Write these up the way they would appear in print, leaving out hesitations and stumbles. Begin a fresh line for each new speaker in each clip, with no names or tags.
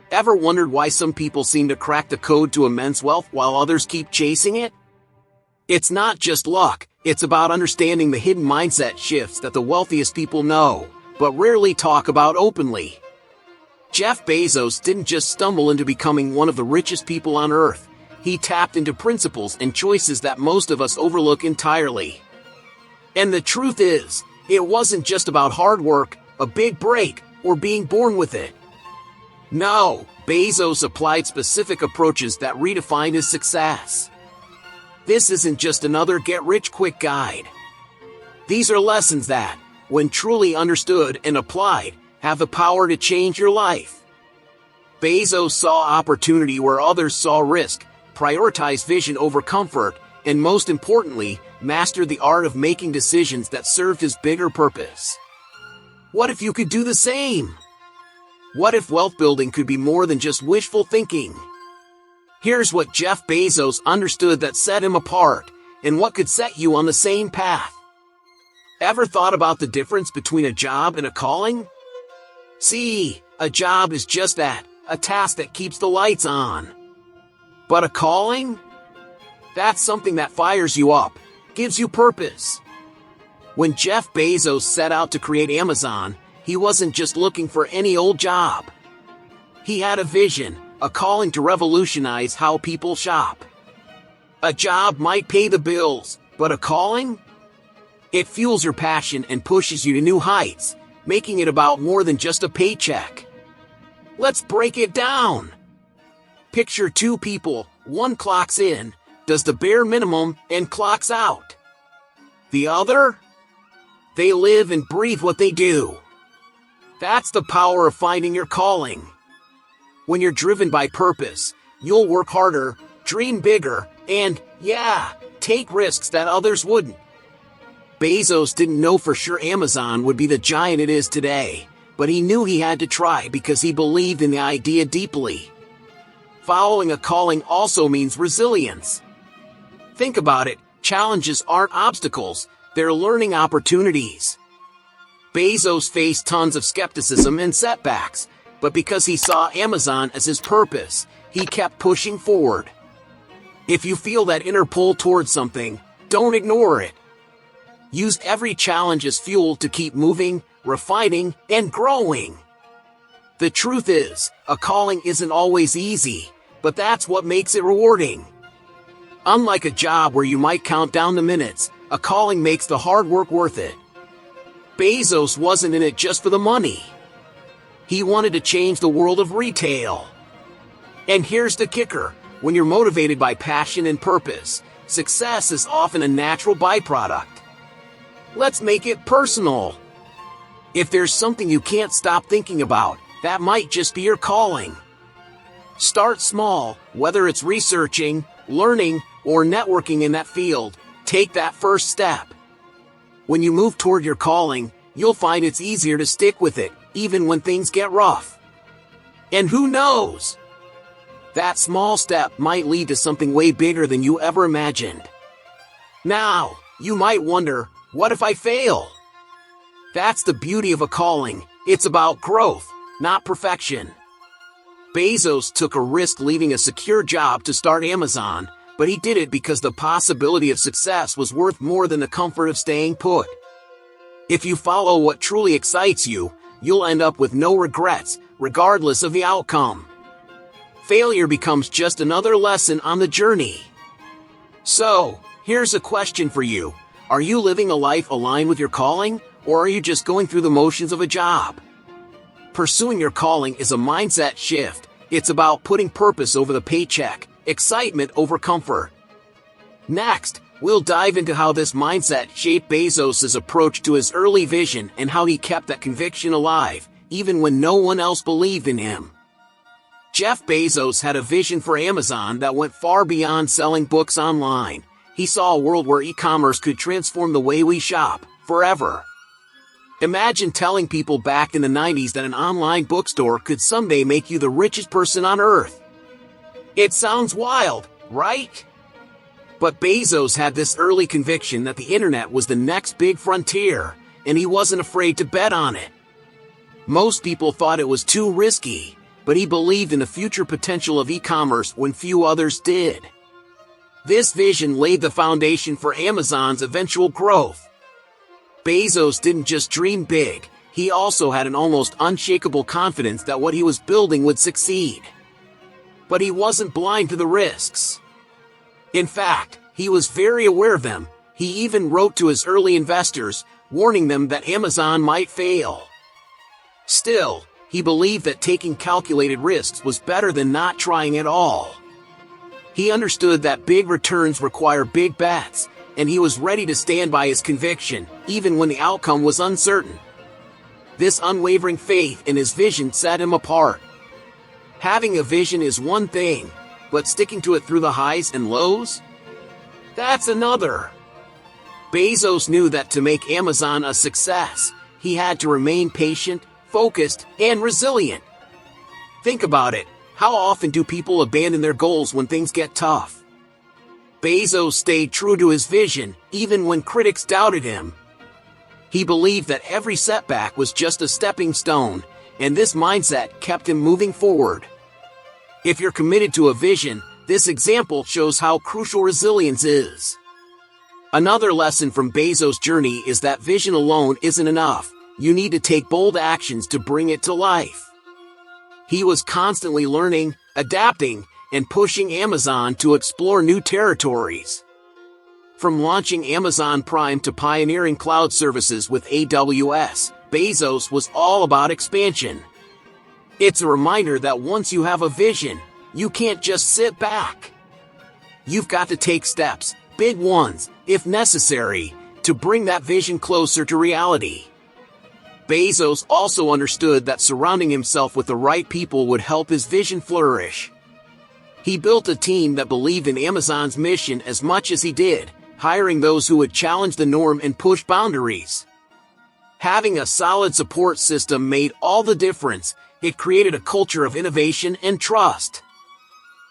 Ever wondered why some people seem to crack the code to immense wealth while others keep chasing it? It's not just luck, it's about understanding the hidden mindset shifts that the wealthiest people know, but rarely talk about openly. Jeff Bezos didn't just stumble into becoming one of the richest people on Earth. He tapped into principles and choices that most of us overlook entirely. And the truth is, it wasn't just about hard work, a big break, or being born with it. No, Bezos applied specific approaches that redefined his success. This isn't just another get-rich-quick guide. These are lessons that, when truly understood and applied, have the power to change your life. Bezos saw opportunity where others saw risk, prioritized vision over comfort, and most importantly, mastered the art of making decisions that served his bigger purpose. What if you could do the same? What if wealth building could be more than just wishful thinking? Here's what Jeff Bezos understood that set him apart, and what could set you on the same path. Ever thought about the difference between a job and a calling? See, a job is just that, a task that keeps the lights on. But a calling? That's something that fires you up, gives you purpose. When Jeff Bezos set out to create Amazon, he wasn't just looking for any old job. He had a vision, a calling to revolutionize how people shop. A job might pay the bills, but a calling? It fuels your passion and pushes you to new heights, making it about more than just a paycheck. Let's break it down. Picture two people, one clocks in, does the bare minimum, and clocks out. The other? They live and breathe what they do. That's the power of finding your calling. When you're driven by purpose, you'll work harder, dream bigger, and, take risks that others wouldn't. Bezos didn't know for sure Amazon would be the giant it is today, but he knew he had to try because he believed in the idea deeply. Following a calling also means resilience. Think about it, challenges aren't obstacles, they're learning opportunities. Bezos faced tons of skepticism and setbacks, but because he saw Amazon as his purpose, he kept pushing forward. If you feel that inner pull towards something, don't ignore it. Use every challenge as fuel to keep moving, refining, and growing. The truth is, a calling isn't always easy, but that's what makes it rewarding. Unlike a job where you might count down the minutes, a calling makes the hard work worth it. Bezos wasn't in it just for the money. He wanted to change the world of retail. And here's the kicker, when you're motivated by passion and purpose, success is often a natural byproduct. Let's make it personal. If there's something you can't stop thinking about, that might just be your calling. Start small, whether it's researching, learning, or networking in that field. Take that first step. When you move toward your calling, you'll find it's easier to stick with it, even when things get rough. And who knows? That small step might lead to something way bigger than you ever imagined. Now, you might wonder, what if I fail? That's the beauty of a calling. It's about growth, not perfection. Bezos took a risk leaving a secure job to start Amazon, but he did it because the possibility of success was worth more than the comfort of staying put. If you follow what truly excites you, you'll end up with no regrets, regardless of the outcome. Failure becomes just another lesson on the journey. So, here's a question for you. Are you living a life aligned with your calling, or are you just going through the motions of a job? Pursuing your calling is a mindset shift. It's about putting purpose over the paycheck, excitement over comfort. Next, we'll dive into how this mindset shaped Bezos' approach to his early vision and how he kept that conviction alive, even when no one else believed in him. Jeff Bezos had a vision for Amazon that went far beyond selling books online. He saw a world where e-commerce could transform the way we shop, forever. Imagine telling people back in the 90s that an online bookstore could someday make you the richest person on Earth. It sounds wild, right? But Bezos had this early conviction that the internet was the next big frontier, and he wasn't afraid to bet on it. Most people thought it was too risky, but he believed in the future potential of e-commerce when few others did. This vision laid the foundation for Amazon's eventual growth. Bezos didn't just dream big, he also had an almost unshakable confidence that what he was building would succeed. But he wasn't blind to the risks. In fact, he was very aware of them. He even wrote to his early investors, warning them that Amazon might fail. Still, he believed that taking calculated risks was better than not trying at all. He understood that big returns require big bets, and he was ready to stand by his conviction, even when the outcome was uncertain. This unwavering faith in his vision set him apart. Having a vision is one thing, but sticking to it through the highs and lows? That's another. Bezos knew that to make Amazon a success, he had to remain patient, focused, and resilient. Think about it. How often do people abandon their goals when things get tough? Bezos stayed true to his vision, even when critics doubted him. He believed that every setback was just a stepping stone, and this mindset kept him moving forward. If you're committed to a vision, this example shows how crucial resilience is. Another lesson from Bezos' journey is that vision alone isn't enough. You need to take bold actions to bring it to life. He was constantly learning, adapting, and pushing Amazon to explore new territories. From launching Amazon Prime to pioneering cloud services with AWS, Bezos was all about expansion. It's a reminder that once you have a vision, you can't just sit back. You've got to take steps, big ones, if necessary, to bring that vision closer to reality. Bezos also understood that surrounding himself with the right people would help his vision flourish. He built a team that believed in Amazon's mission as much as he did, hiring those who would challenge the norm and push boundaries. Having a solid support system made all the difference. It created a culture of innovation and trust.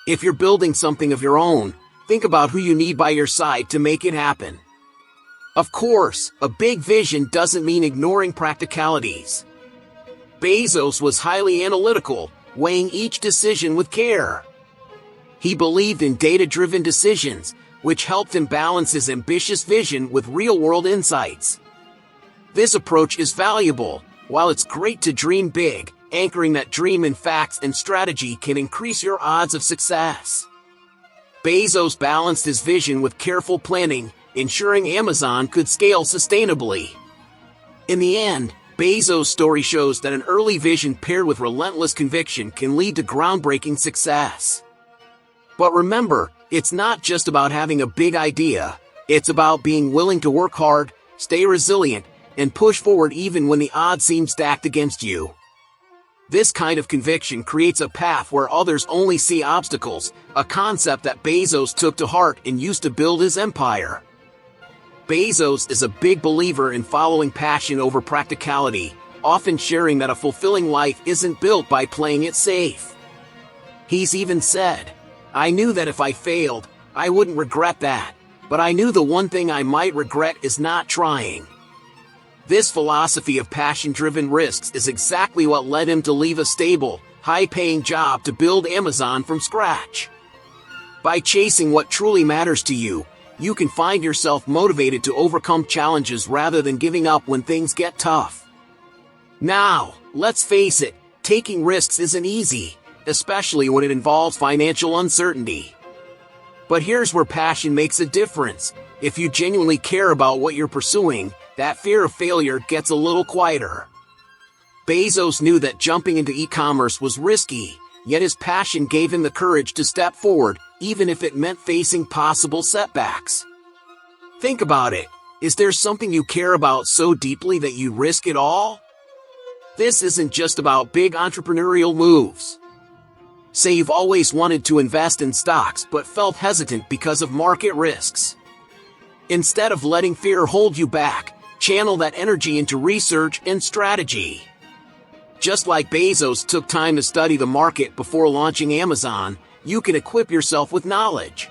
If you're building something of your own, think about who you need by your side to make it happen. Of course, a big vision doesn't mean ignoring practicalities. Bezos was highly analytical, weighing each decision with care. He believed in data-driven decisions, which helped him balance his ambitious vision with real-world insights. This approach is valuable. While it's great to dream big, anchoring that dream in facts and strategy can increase your odds of success. Bezos balanced his vision with careful planning, ensuring Amazon could scale sustainably. In the end, Bezos' story shows that an early vision paired with relentless conviction can lead to groundbreaking success. But remember, it's not just about having a big idea. It's about being willing to work hard, stay resilient, and push forward even when the odds seem stacked against you. This kind of conviction creates a path where others only see obstacles, a concept that Bezos took to heart and used to build his empire. Bezos is a big believer in following passion over practicality, often sharing that a fulfilling life isn't built by playing it safe. He's even said, "I knew that if I failed, I wouldn't regret that, but I knew the one thing I might regret is not trying." This philosophy of passion-driven risks is exactly what led him to leave a stable, high-paying job to build Amazon from scratch. By chasing what truly matters to you, you can find yourself motivated to overcome challenges rather than giving up when things get tough. Now, let's face it, taking risks isn't easy, especially when it involves financial uncertainty. But here's where passion makes a difference. If you genuinely care about what you're pursuing, that fear of failure gets a little quieter. Bezos knew that jumping into e-commerce was risky, yet his passion gave him the courage to step forward, even if it meant facing possible setbacks. Think about it. Is there something you care about so deeply that you risk it all? This isn't just about big entrepreneurial moves. Say you've always wanted to invest in stocks but felt hesitant because of market risks. Instead of letting fear hold you back, channel that energy into research and strategy. Just like Bezos took time to study the market before launching Amazon, you can equip yourself with knowledge.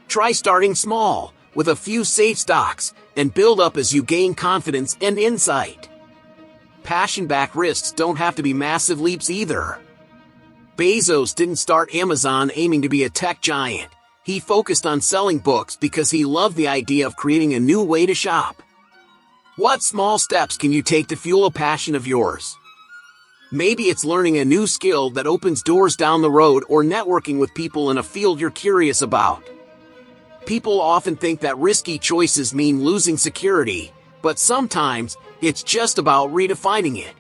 Try starting small, with a few safe stocks, and build up as you gain confidence and insight. Passion-backed risks don't have to be massive leaps either. Bezos didn't start Amazon aiming to be a tech giant. He focused on selling books because he loved the idea of creating a new way to shop. What small steps can you take to fuel a passion of yours? Maybe it's learning a new skill that opens doors down the road or networking with people in a field you're curious about. People often think that risky choices mean losing security, but sometimes it's just about redefining it.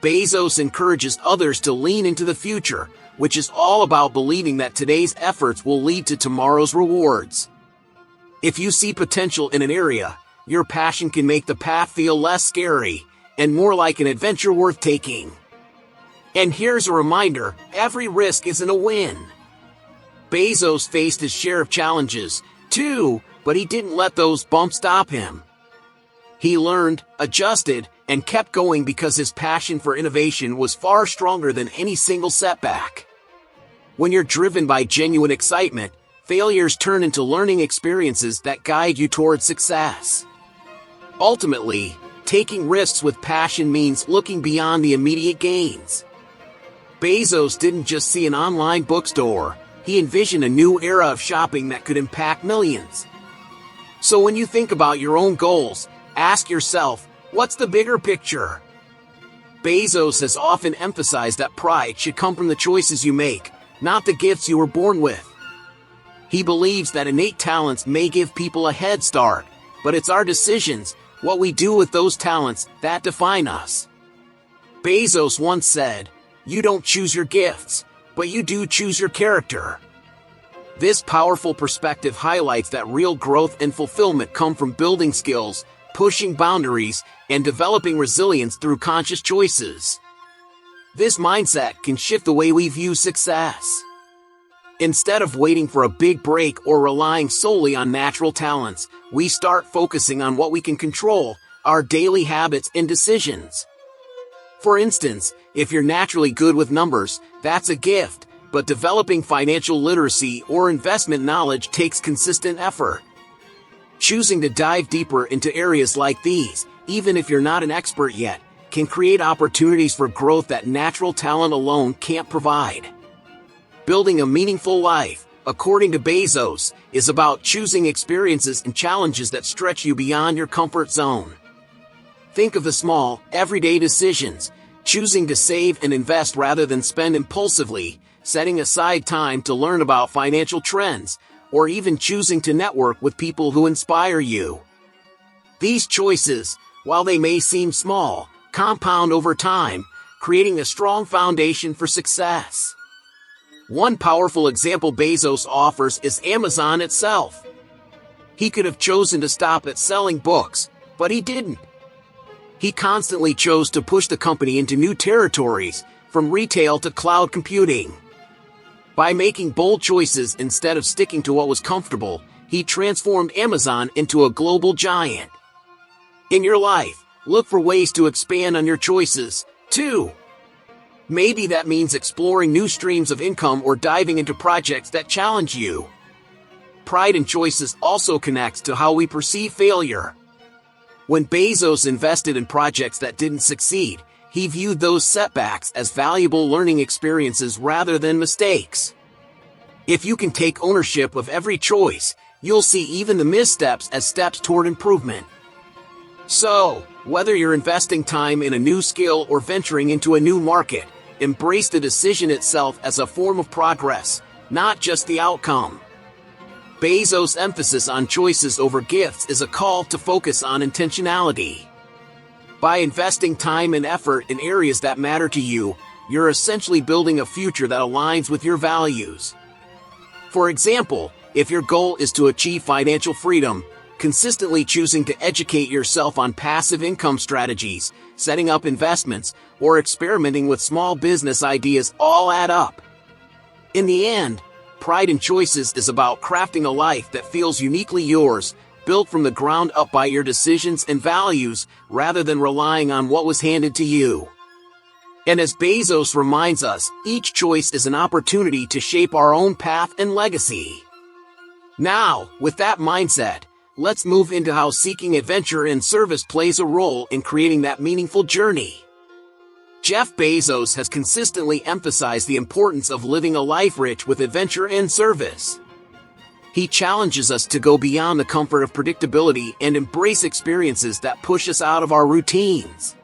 Bezos encourages others to lean into the future, which is all about believing that today's efforts will lead to tomorrow's rewards. If you see potential in an area, your passion can make the path feel less scary and more like an adventure worth taking. And here's a reminder, every risk isn't a win. Bezos faced his share of challenges, too, but he didn't let those bumps stop him. He learned, adjusted, and kept going because his passion for innovation was far stronger than any single setback. When you're driven by genuine excitement, failures turn into learning experiences that guide you toward success. Ultimately, taking risks with passion means looking beyond the immediate gains. Bezos didn't just see an online bookstore, he envisioned a new era of shopping that could impact millions. So when you think about your own goals, ask yourself, what's the bigger picture? Bezos has often emphasized that pride should come from the choices you make, not the gifts you were born with. He believes that innate talents may give people a head start, but it's our decisions, what we do with those talents, that define us. Bezos once said, "You don't choose your gifts, but you do choose your character." This powerful perspective highlights that real growth and fulfillment come from building skills, pushing boundaries, and developing resilience through conscious choices. This mindset can shift the way we view success. Instead of waiting for a big break or relying solely on natural talents, we start focusing on what we can control, our daily habits and decisions. For instance, if you're naturally good with numbers, that's a gift, but developing financial literacy or investment knowledge takes consistent effort. Choosing to dive deeper into areas like these, even if you're not an expert yet, can create opportunities for growth that natural talent alone can't provide. Building a meaningful life, according to Bezos, is about choosing experiences and challenges that stretch you beyond your comfort zone. Think of the small, everyday decisions, choosing to save and invest rather than spend impulsively, setting aside time to learn about financial trends, or even choosing to network with people who inspire you. These choices, while they may seem small, compound over time, creating a strong foundation for success. One powerful example Bezos offers is Amazon itself. He could have chosen to stop at selling books, but he didn't. He constantly chose to push the company into new territories, from retail to cloud computing. By making bold choices instead of sticking to what was comfortable, he transformed Amazon into a global giant. In your life, look for ways to expand on your choices, too. Maybe that means exploring new streams of income or diving into projects that challenge you. Pride in choices also connects to how we perceive failure. When Bezos invested in projects that didn't succeed, he viewed those setbacks as valuable learning experiences rather than mistakes. If you can take ownership of every choice, you'll see even the missteps as steps toward improvement. So, whether you're investing time in a new skill or venturing into a new market, embrace the decision itself as a form of progress, not just the outcome. Bezos' emphasis on choices over gifts is a call to focus on intentionality. By investing time and effort in areas that matter to you, you're essentially building a future that aligns with your values. For example, if your goal is to achieve financial freedom, consistently choosing to educate yourself on passive income strategies, setting up investments, or experimenting with small business ideas all add up. In the end, pride in choices is about crafting a life that feels uniquely yours, built from the ground up by your decisions and values, rather than relying on what was handed to you. And as Bezos reminds us, each choice is an opportunity to shape our own path and legacy. Now, with that mindset, let's move into how seeking adventure and service plays a role in creating that meaningful journey. Jeff Bezos has consistently emphasized the importance of living a life rich with adventure and service. He challenges us to go beyond the comfort of predictability and embrace experiences that push us out of our routines.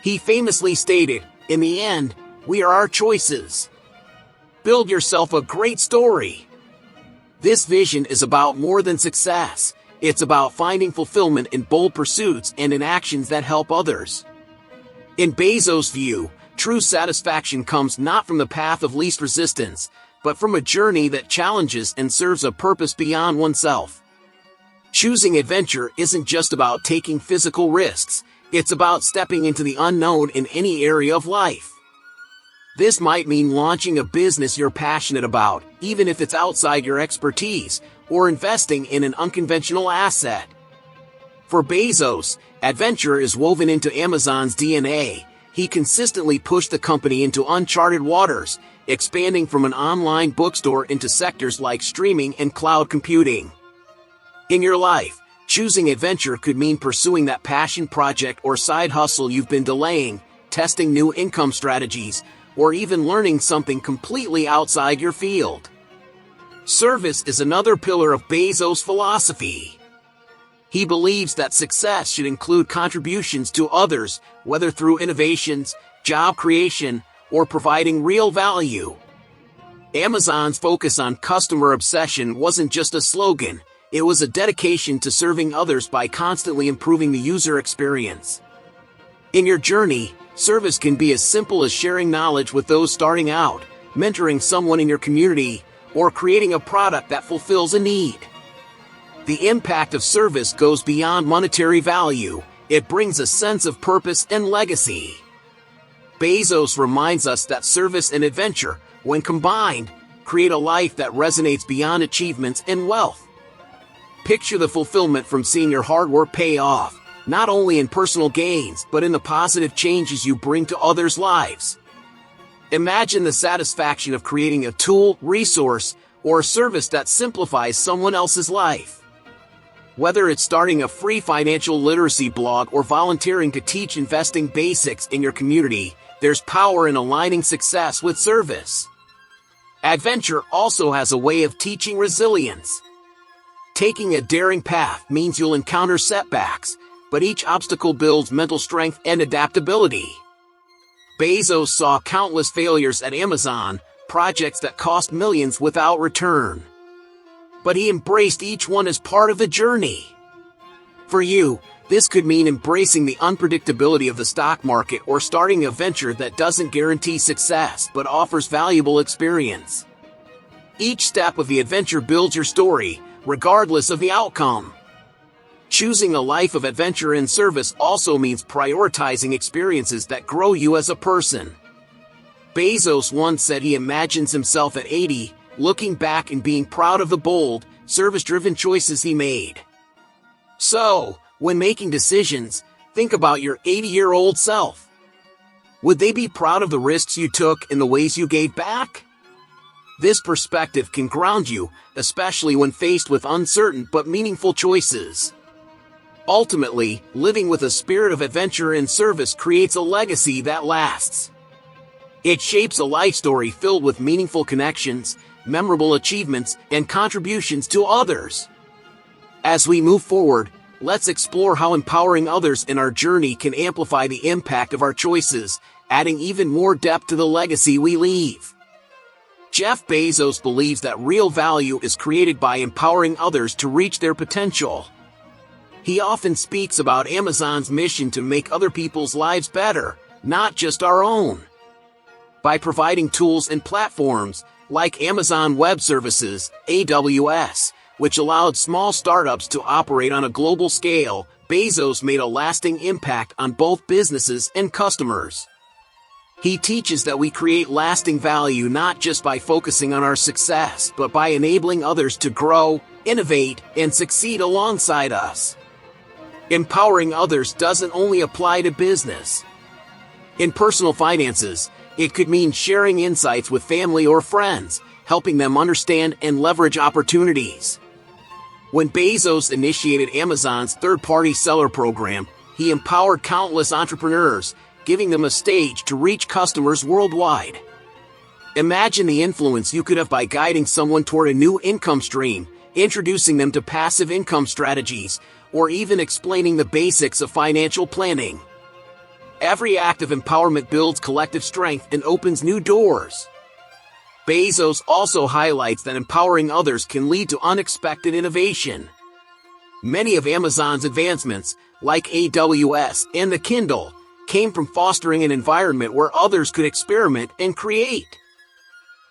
He famously stated, "In the end, we are our choices." Build yourself a great story. This vision is about more than success. It's about finding fulfillment in bold pursuits and in actions that help others. In Bezos' view, true satisfaction comes not from the path of least resistance, but from a journey that challenges and serves a purpose beyond oneself. Choosing adventure isn't just about taking physical risks, it's about stepping into the unknown in any area of life. This might mean launching a business you're passionate about, even if it's outside your expertise, or investing in an unconventional asset. For Bezos, adventure is woven into Amazon's DNA. He consistently pushed the company into uncharted waters, expanding from an online bookstore into sectors like streaming and cloud computing. In your life, choosing adventure could mean pursuing that passion project or side hustle you've been delaying, testing new income strategies, or even learning something completely outside your field. Service is another pillar of Bezos' philosophy. He believes that success should include contributions to others, whether through innovations, job creation, or providing real value. Amazon's focus on customer obsession wasn't just a slogan, it was a dedication to serving others by constantly improving the user experience. In your journey, service can be as simple as sharing knowledge with those starting out, mentoring someone in your community, or creating a product that fulfills a need. The impact of service goes beyond monetary value, it brings a sense of purpose and legacy. Bezos reminds us that service and adventure, when combined, create a life that resonates beyond achievements and wealth. Picture the fulfillment from seeing your hard work pay off, not only in personal gains but in the positive changes you bring to others' lives. Imagine the satisfaction of creating a tool, resource, or a service that simplifies someone else's life. Whether it's starting a free financial literacy blog or volunteering to teach investing basics in your community, there's power in aligning success with service. Adventure also has a way of teaching resilience. Taking a daring path means you'll encounter setbacks, but each obstacle builds mental strength and adaptability. Bezos saw countless failures at Amazon, projects that cost millions without return. But he embraced each one as part of the journey. For you, this could mean embracing the unpredictability of the stock market or starting a venture that doesn't guarantee success but offers valuable experience. Each step of the adventure builds your story, regardless of the outcome. Choosing a life of adventure and service also means prioritizing experiences that grow you as a person. Bezos once said he imagines himself at 80, looking back and being proud of the bold, service-driven choices he made. So, when making decisions, think about your 80-year-old self. Would they be proud of the risks you took and the ways you gave back? This perspective can ground you, especially when faced with uncertain but meaningful choices. Ultimately, living with a spirit of adventure and service creates a legacy that lasts. It shapes a life story filled with meaningful connections, memorable achievements, and contributions to others. As we move forward, let's explore how empowering others in our journey can amplify the impact of our choices, adding even more depth to the legacy we leave. Jeff Bezos believes that real value is created by empowering others to reach their potential. He often speaks about Amazon's mission to make other people's lives better, not just our own. By providing tools and platforms, like Amazon Web Services, AWS, which allowed small startups to operate on a global scale, Bezos made a lasting impact on both businesses and customers. He teaches that we create lasting value not just by focusing on our success, but by enabling others to grow, innovate, and succeed alongside us. Empowering others doesn't only apply to business. In personal finances, it could mean sharing insights with family or friends, helping them understand and leverage opportunities. When Bezos initiated Amazon's third-party seller program, he empowered countless entrepreneurs, giving them a stage to reach customers worldwide. Imagine the influence you could have by guiding someone toward a new income stream, introducing them to passive income strategies, or even explaining the basics of financial planning. Every act of empowerment builds collective strength and opens new doors. Bezos also highlights that empowering others can lead to unexpected innovation. Many of Amazon's advancements, like AWS and the Kindle, came from fostering an environment where others could experiment and create.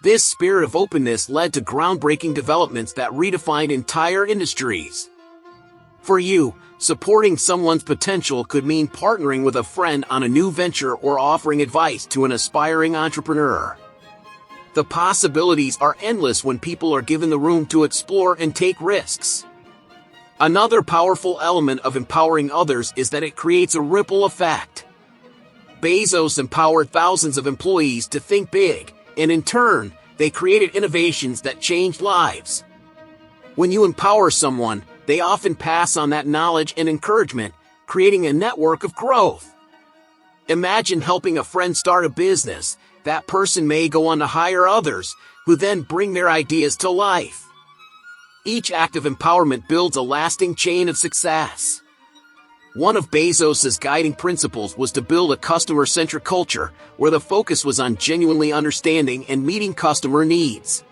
This spirit of openness led to groundbreaking developments that redefined entire industries. For you, supporting someone's potential could mean partnering with a friend on a new venture or offering advice to an aspiring entrepreneur. The possibilities are endless when people are given the room to explore and take risks. Another powerful element of empowering others is that it creates a ripple effect. Bezos empowered thousands of employees to think big, and in turn, they created innovations that changed lives. When you empower someone, they often pass on that knowledge and encouragement, creating a network of growth. Imagine helping a friend start a business. That person may go on to hire others, who then bring their ideas to life. Each act of empowerment builds a lasting chain of success. One of Bezos' guiding principles was to build a customer-centric culture, where the focus was on genuinely understanding and meeting customer needs.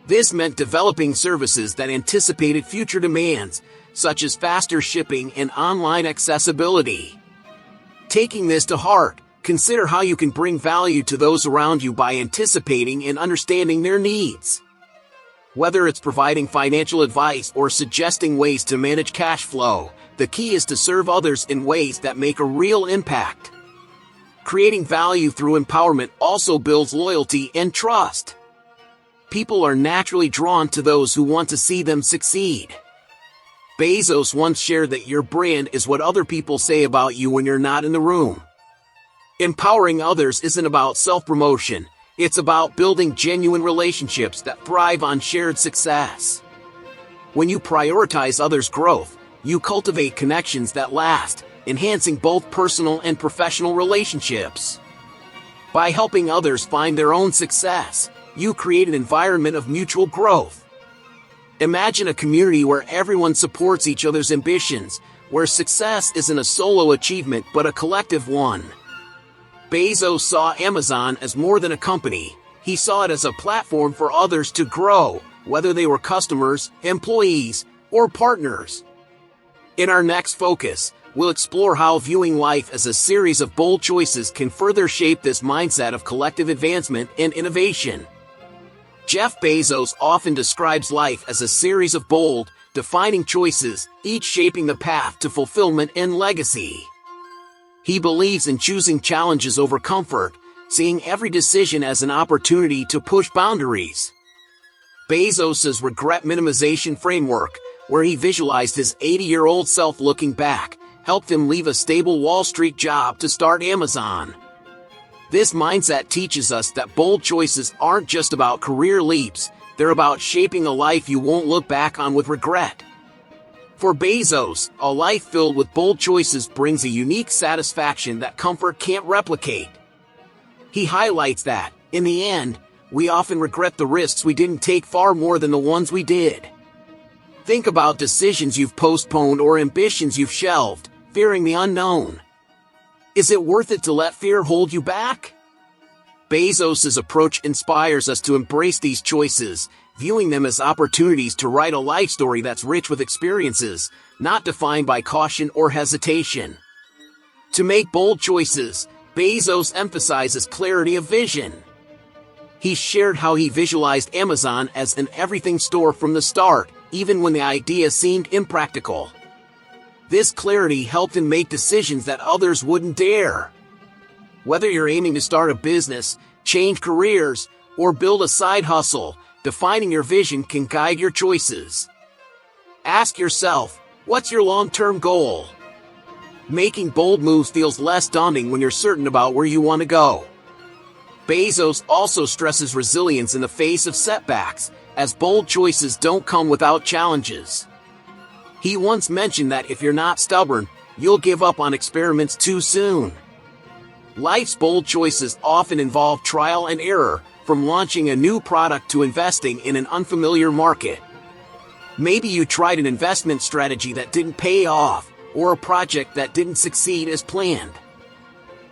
This meant developing services that anticipated future demands, such as faster shipping and online accessibility. Taking this to heart, consider how you can bring value to those around you by anticipating and understanding their needs. Whether it's providing financial advice or suggesting ways to manage cash flow, the key is to serve others in ways that make a real impact. Creating value through empowerment also builds loyalty and trust. People are naturally drawn to those who want to see them succeed. Bezos once shared that your brand is what other people say about you when you're not in the room. Empowering others isn't about self-promotion. It's about building genuine relationships that thrive on shared success. When you prioritize others' growth, you cultivate connections that last, enhancing both personal and professional relationships. By helping others find their own success, you create an environment of mutual growth. Imagine a community where everyone supports each other's ambitions, where success isn't a solo achievement but a collective one. Bezos saw Amazon as more than a company. He saw it as a platform for others to grow, whether they were customers, employees, or partners. In our next focus, we'll explore how viewing life as a series of bold choices can further shape this mindset of collective advancement and innovation. Jeff Bezos often describes life as a series of bold, defining choices, each shaping the path to fulfillment and legacy. He believes in choosing challenges over comfort, seeing every decision as an opportunity to push boundaries. Bezos' regret minimization framework, where he visualized his 80-year-old self looking back, helped him leave a stable Wall Street job to start Amazon. This mindset teaches us that bold choices aren't just about career leaps, they're about shaping a life you won't look back on with regret. For Bezos, a life filled with bold choices brings a unique satisfaction that comfort can't replicate. He highlights that, in the end, we often regret the risks we didn't take far more than the ones we did. Think about decisions you've postponed or ambitions you've shelved, fearing the unknown. Is it worth it to let fear hold you back? Bezos' approach inspires us to embrace these choices, viewing them as opportunities to write a life story that's rich with experiences, not defined by caution or hesitation. To make bold choices, Bezos emphasizes clarity of vision. He shared how he visualized Amazon as an everything store from the start, even when the idea seemed impractical. This clarity helped him make decisions that others wouldn't dare. Whether you're aiming to start a business, change careers, or build a side hustle, defining your vision can guide your choices. Ask yourself, what's your long-term goal? Making bold moves feels less daunting when you're certain about where you want to go. Bezos also stresses resilience in the face of setbacks, as bold choices don't come without challenges. He once mentioned that if you're not stubborn, you'll give up on experiments too soon. Life's bold choices often involve trial and error, from launching a new product to investing in an unfamiliar market. Maybe you tried an investment strategy that didn't pay off, or a project that didn't succeed as planned.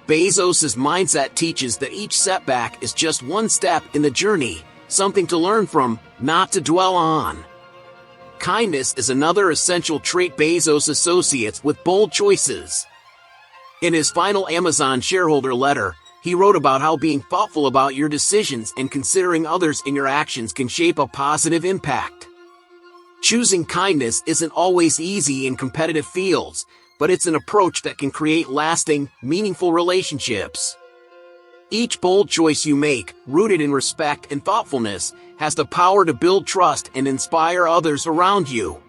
Bezos' mindset teaches that each setback is just one step in the journey, something to learn from, not to dwell on. Kindness is another essential trait Bezos associates with bold choices. In his final Amazon shareholder letter, he wrote about how being thoughtful about your decisions and considering others in your actions can shape a positive impact. Choosing kindness isn't always easy in competitive fields, but it's an approach that can create lasting, meaningful relationships. Each bold choice you make, rooted in respect and thoughtfulness, has the power to build trust and inspire others around you.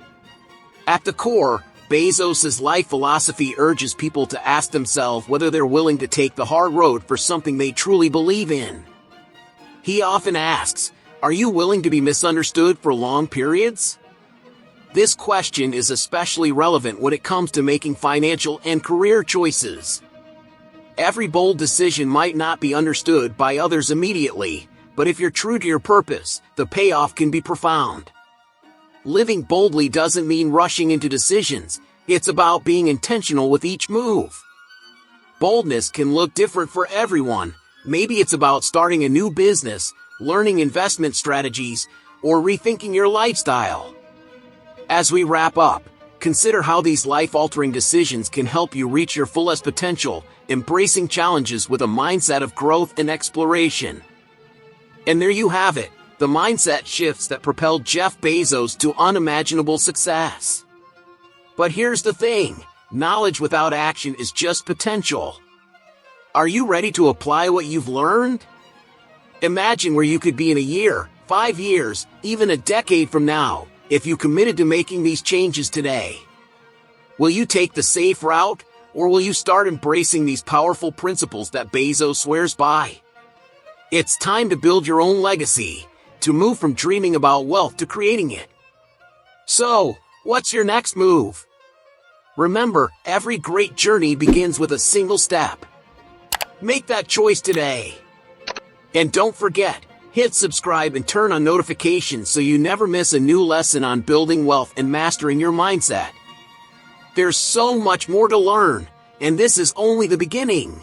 At the core, Bezos' life philosophy urges people to ask themselves whether they're willing to take the hard road for something they truly believe in. He often asks, "Are you willing to be misunderstood for long periods?" This question is especially relevant when it comes to making financial and career choices. Every bold decision might not be understood by others immediately, but if you're true to your purpose, the payoff can be profound. Living boldly doesn't mean rushing into decisions, it's about being intentional with each move. Boldness can look different for everyone. Maybe it's about starting a new business, learning investment strategies, or rethinking your lifestyle. As we wrap up, consider how these life-altering decisions can help you reach your fullest potential, embracing challenges with a mindset of growth and exploration. And there you have it, the mindset shifts that propelled Jeff Bezos to unimaginable success. But here's the thing, knowledge without action is just potential. Are you ready to apply what you've learned? Imagine where you could be in a year, 5 years, even a decade from now, if you committed to making these changes today. Will you take the safe route, or will you start embracing these powerful principles that Bezos swears by? It's time to build your own legacy, to move from dreaming about wealth to creating it. So, what's your next move? Remember, every great journey begins with a single step. Make that choice today. And don't forget, hit subscribe and turn on notifications so you never miss a new lesson on building wealth and mastering your mindset. There's so much more to learn, and this is only the beginning.